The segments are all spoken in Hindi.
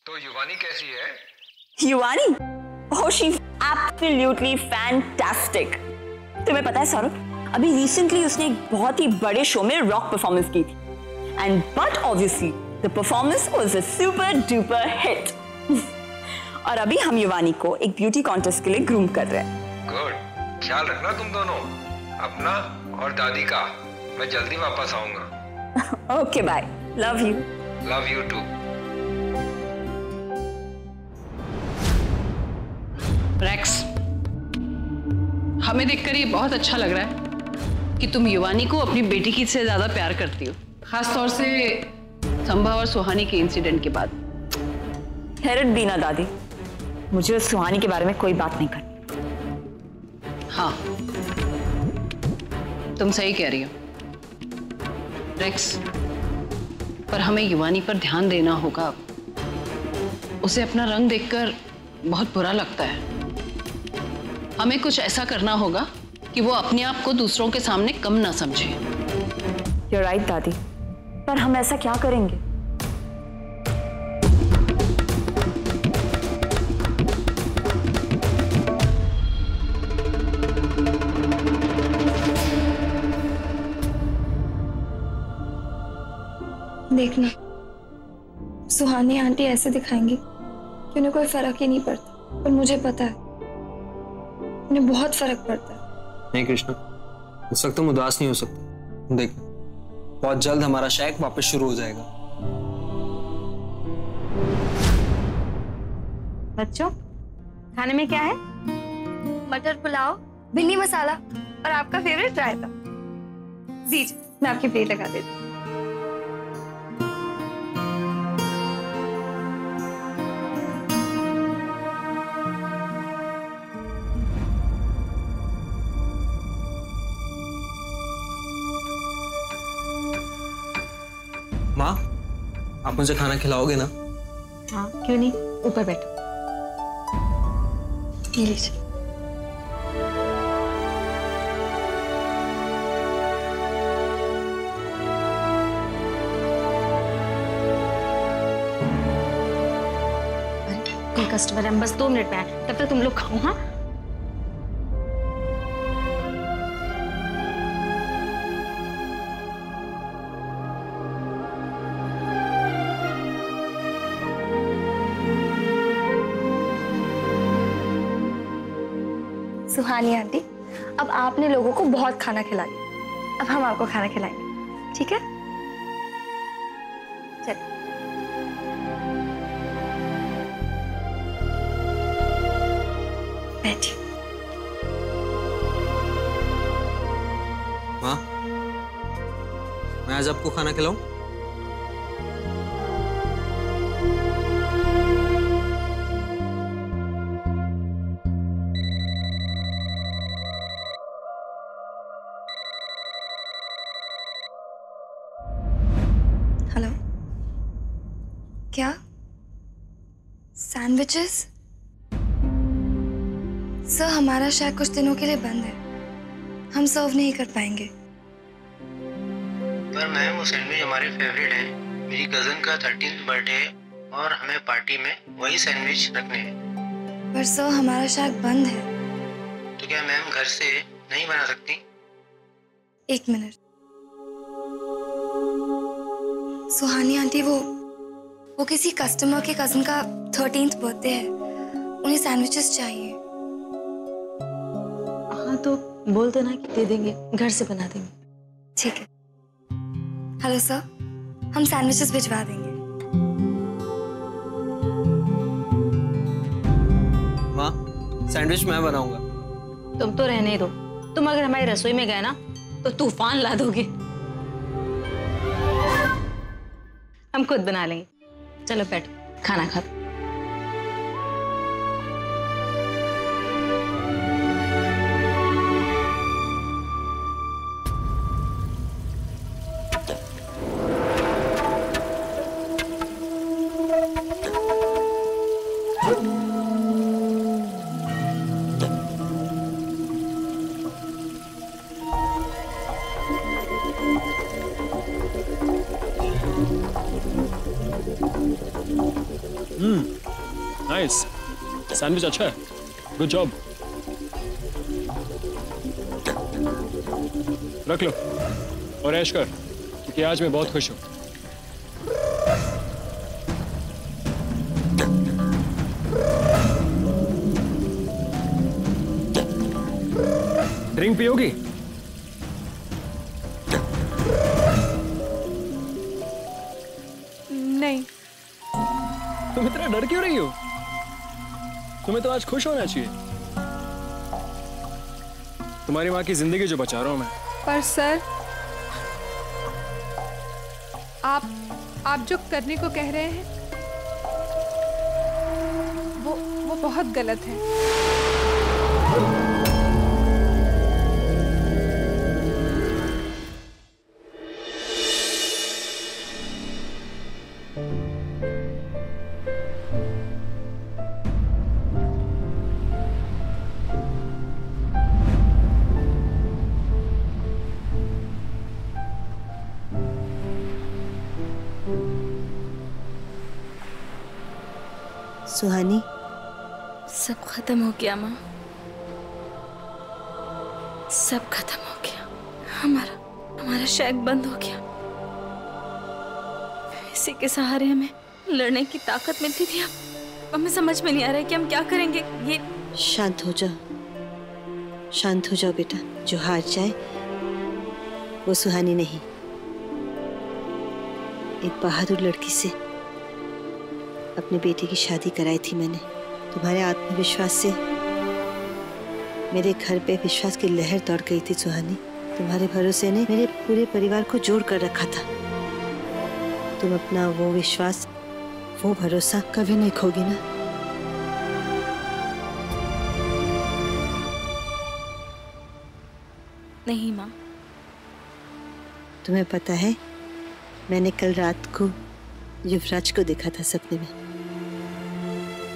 तो युवानी कैसी है? युवानी? Oh, she's absolutely fantastic. तुम्हें पता है सौरभ, अभी रिसेंटली उसने एक बहुत ही बड़े शो में रॉक परफॉर्मेंस की थी, and but obviously the performance was a super duper hit. और अभी हम युवानी को एक ब्यूटी कॉन्टेस्ट के लिए ग्रूम कर रहे हैं. गुड, ख्याल रखना तुम दोनों अपना और दादी का. मैं जल्दी वापस आऊंगा. Okay bye, love you. Love you too. Rex, हमें देखकर ये बहुत अच्छा लग रहा है कि तुम युवानी को अपनी बेटी की से ज्यादा प्यार करती हो, खास तौर से संभा और सुहानी के इंसिडेंट के बाद. हेरत बीना दादी, मुझे उस सुहानी के बारे में कोई बात नहीं करनी. हाँ, तुम सही कह रही हो रेक्स, पर हमें युवानी पर ध्यान देना होगा. उसे अपना रंग देखकर बहुत बुरा लगता है. हमें कुछ ऐसा करना होगा कि वो अपने आप को दूसरों के सामने कम ना समझे. You're right, दादी, पर हम ऐसा क्या करेंगे? देखना, सुहानी आंटी ऐसे दिखाएंगी कि उन्हें कोई फर्क ही नहीं पड़ता, पर मुझे पता है उन्हें बहुत फर्क पड़ता है. नहीं कृष्णा, इस वक्त तुम उदास नहीं हो सकते. देख, बहुत जल्द हमारा शैक वापस शुरू हो जाएगा. बच्चों, खाने में क्या है? मटर पुलाव, भिंडी मसाला और आपका फेवरेट रायता. दीजिए, मैं आपकी प्लेट लगा देती हूँ. माँ, आप मुझे खाना खिलाओगे ना? हाँ, क्यों नहीं, ऊपर बैठो. ये लीजिए. कोई कस्टमर है, बस 2 मिनट में आए, तब तक तुम लोग खाओ. हाँ, सुहानी आंटी, अब आपने लोगों को बहुत खाना खिला दिया, अब हम आपको खाना खिलाएंगे, ठीक है? चलिए. बैठिए. माँ, मैं आज आपको खाना खिलाऊं? हेलो, क्या सैंडविचेस? सर, हमारा शायद कुछ दिनों के लिए बंद है, हम सर्व नहीं कर पाएंगे. पर मैम, वो सैंडविच हमारे फेवरेट है. मेरी कजन का 13th बर्थडे है और हमें पार्टी में वही सैंडविच रखने हैं. पर सर, हमारा शायद बंद है. तो क्या मैम घर से नहीं बना सकती? 1 मिनट. सुहानी आंटी, वो किसी कस्टमर के कजन का 13th बर्थडे है, उन्हें सैंडविचेस चाहिए. हाँ तो बोल देना कि दे देंगे, घर से बना देंगे. ठीक है. हेलो सर, हम सैंडविचेस भिजवा देंगे. माँ, सैंडविच मैं बनाऊंगा. तुम तो रहने दो, तुम अगर हमारी रसोई में गए ना तो तूफान ला दोगे. हम खुद बना लेंगे. चलो बैठो, खाना खा दो. नाइस, सैंडविच अच्छा है, गुड जॉब। रख लो और ऐश कर, क्योंकि आज मैं बहुत खुश हूँ। ड्रिंक पियोगी? नहीं। तुम इतना डर क्यों रही हो? तुम्हें तो आज खुश होना चाहिए। तुम्हारी माँ की जिंदगी जो बचा रहा हूं मैं। पर सर, आप जो करने को कह रहे हैं वो बहुत गलत है। सुहानी, सब खत्म हो गया माँ, सब खत्म हो गया। हमारा शैक बंद हो गया। इसी के सहारे हमें लड़ने की ताकत मिलती थी। अब हमें समझ में नहीं आ रहा है कि हम क्या करेंगे। ये शांत हो जाओ, शांत हो जाओ बेटा। जो हार जाए वो सुहानी नहीं। एक बहादुर लड़की से अपने बेटे की शादी कराई थी मैंने। तुम्हारे आत्मविश्वास से मेरे घर पे विश्वास की लहर दौड़ गई थी सुहानी। तुम्हारे भरोसे ने मेरे पूरे परिवार को जोड़ कर रखा था। तुम अपना वो विश्वास, वो भरोसा कभी नहीं खोगी ना। नहीं माँ। तुम्हें पता है, मैंने कल रात को युवराज को देखा था सपने में।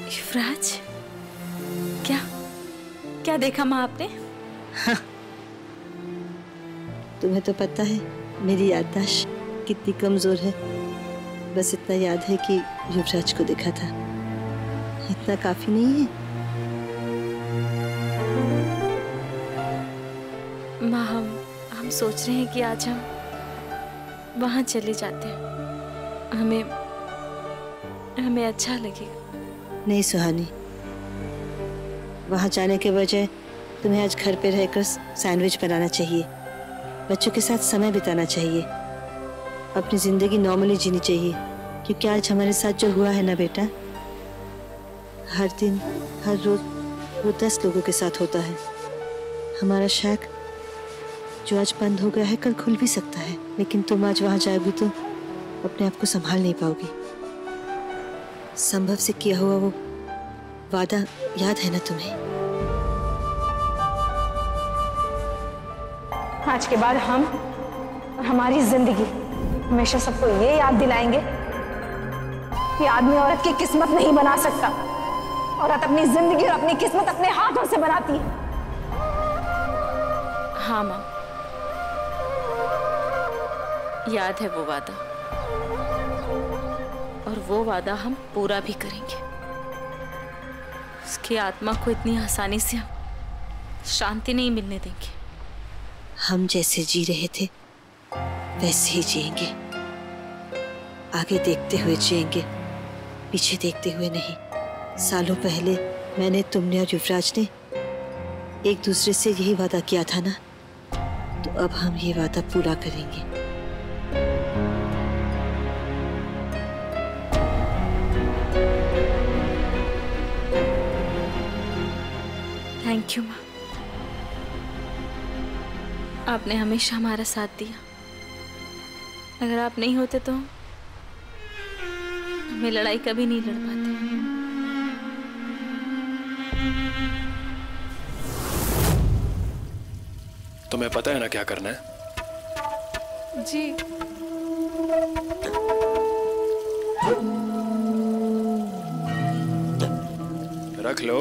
युवराज? क्या देखा माँ आपने? हाँ, तुम्हें तो पता है मेरी याददाश्त कितनी कमजोर है। बस इतना याद है कि युवराज को देखा था। इतना काफी नहीं है? माँ, हम सोच रहे हैं कि आज हम वहां चले जाते हैं। हमें अच्छा लगेगा। नहीं सुहानी, वहां जाने के बजाय तुम्हें आज घर पे रहकर सैंडविच बनाना चाहिए, बच्चों के साथ समय बिताना चाहिए, अपनी जिंदगी नॉर्मली जीनी चाहिए। क्योंकि आज हमारे साथ जो हुआ है ना बेटा, हर दिन हर रोज वो 10 लोगों के साथ होता है। हमारा शैक जो आज बंद हो गया है कल खुल भी सकता है, लेकिन तुम आज वहां जाओगी तो अपने आप को संभाल नहीं पाओगी। संभव से किया हुआ वो वादा याद है ना तुम्हें? आज के बाद हम और हमारी जिंदगी हमेशा सबको ये याद दिलाएंगे कि आदमी औरत की किस्मत नहीं बना सकता। औरत अपनी जिंदगी और अपनी किस्मत अपने हाथों से बनाती है। हाँ माँ, याद है वो वादा, और वो वादा हम पूरा भी करेंगे। उसकी आत्मा को इतनी आसानी से हम शांति नहीं मिलने देंगे। हम जैसे जी रहे थे वैसे ही जिएंगे। आगे देखते हुए जिएंगे, पीछे देखते हुए नहीं। सालों पहले मैंने, तुमने और युवराज ने एक दूसरे से यही वादा किया था ना, तो अब हम ये वादा पूरा करेंगे। थैंक यू माँ, आपने हमेशा हमारा साथ दिया। अगर आप नहीं होते तो हमें लड़ाई कभी नहीं लड़ पाते। तुम्हें पता है ना क्या करना है? जी। रख लो।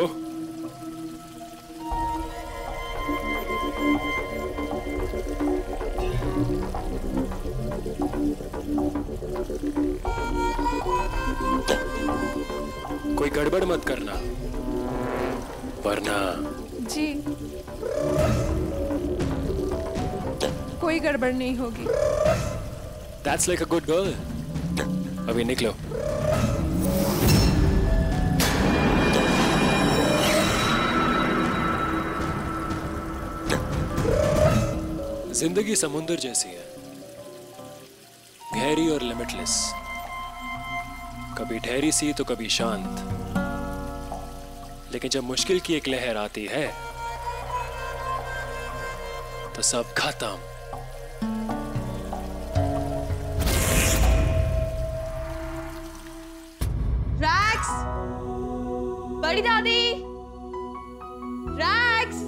कोई गड़बड़ मत करना, वरना। जी कोई गड़बड़ नहीं होगी। That's like a good girl. अभी निकलो। जिंदगी समुद्र जैसी है, गहरी और लिमिटलेस। कभी ठहरी सी तो कभी शांत, लेकिन जब मुश्किल की एक लहर आती है तो सब खत्म। रैक्स, बड़ी दादी, रैक्स,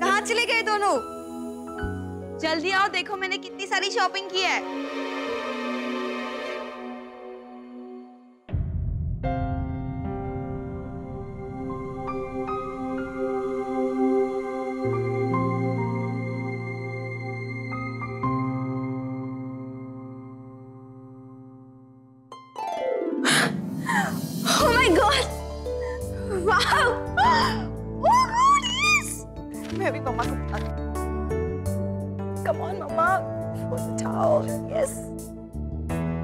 कहाँ चले गए दोनों? जल्दी आओ, देखो मैंने कितनी सारी शॉपिंग की है। Oh my God! Wow! Oh God, yes! मैं अभी मम्मा को बताती हूँ। Come on, mamma, for the towel, yes.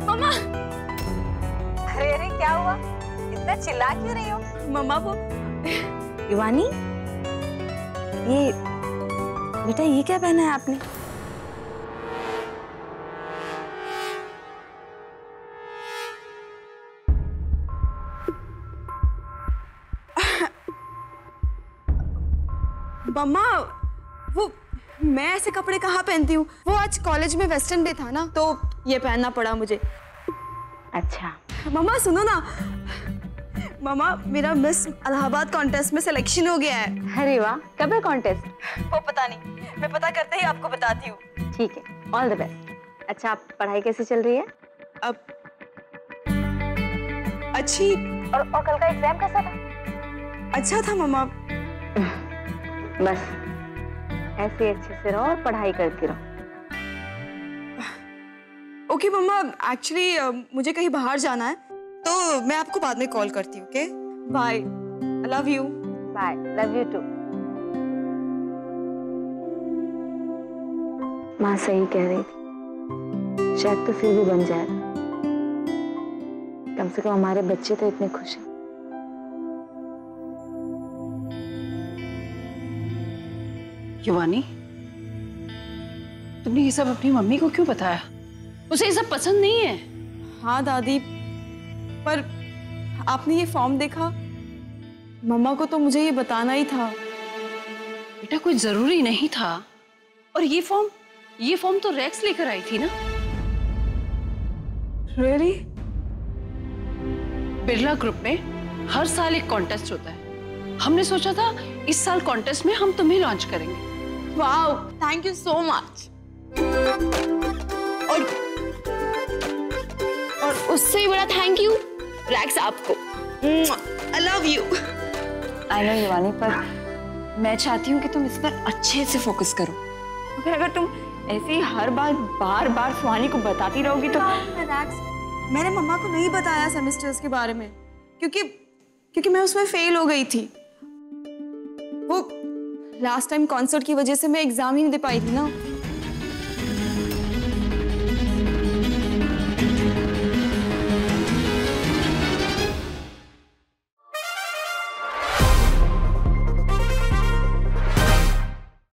मम्मा! अरे अरे क्या हुआ? इतना चिल्ला क्यों रही हो? मम्मा वो युवानी, ये बेटा ये क्या पहना है आपने? मम्मा वो मैं ऐसे कपड़े कहाँ पहनती हूँ? वो आज कॉलेज में वेस्टर्न डे था ना, तो ये पहनना पड़ा मुझे। अच्छा मम्मा सुनो ना, मम्मा मेरा मिस इलाहाबाद कॉन्टेस्ट में सिलेक्शन हो गया है। अरे वाह, कब है कॉन्टेस्ट? वो पता नहीं, मैं पता करते ही आपको बताती हूँ। ठीक है, ऑल द बेस्ट। अच्छा, आप पढ़ाई कैसी चल रही है? अब अच्छी। और कल का एग्जाम कैसा था? अच्छा था मम्मा। बस ऐसे अच्छे से रहो और पढ़ाई करती रहो। ओके मम्मा, एक्चुअली मुझे कहीं बाहर जाना है, तो मैं आपको बाद में कॉल करती हूँ। Okay bye, I love you. Bye, love you too. माँ सही कह रही थी, शायद तो फिर भी बन जाए। कम से कम हमारे बच्चे तो इतने खुश हैं। युवानी, तुमने ये सब अपनी मम्मी को क्यों बताया? उसे ये सब पसंद नहीं है। हाँ दादी, पर आपने ये फॉर्म देखा? मम्मा को तो मुझे ये बताना ही था। बेटा कोई जरूरी नहीं था। और ये फॉर्म तो रेक्स लेकर आई थी ना? रियली? बिरला ग्रुप में हर साल एक कॉन्टेस्ट होता है। हमने सोचा था इस साल कॉन्टेस्ट में हम तुम्हें लॉन्च करेंगे। Wow, thank you so much. और उससे भी बड़ा थैंक यू रैक्स आपको। I love you. I know युवानी, पर मैं चाहती हूँ कि तुम इस पर अच्छे से फोकस करो। अगर तुम ऐसे ही हर बार बार सुहानी को बताती रहोगी तो। रैक्स, मैंने मम्मा को नहीं बताया सेमेस्टर्स के बारे में, क्योंकि मैं उसमें फेल हो गई थी। वो लास्ट टाइम कॉन्सर्ट की वजह से मैं एग्जाम ही नहीं दे पाई थी ना।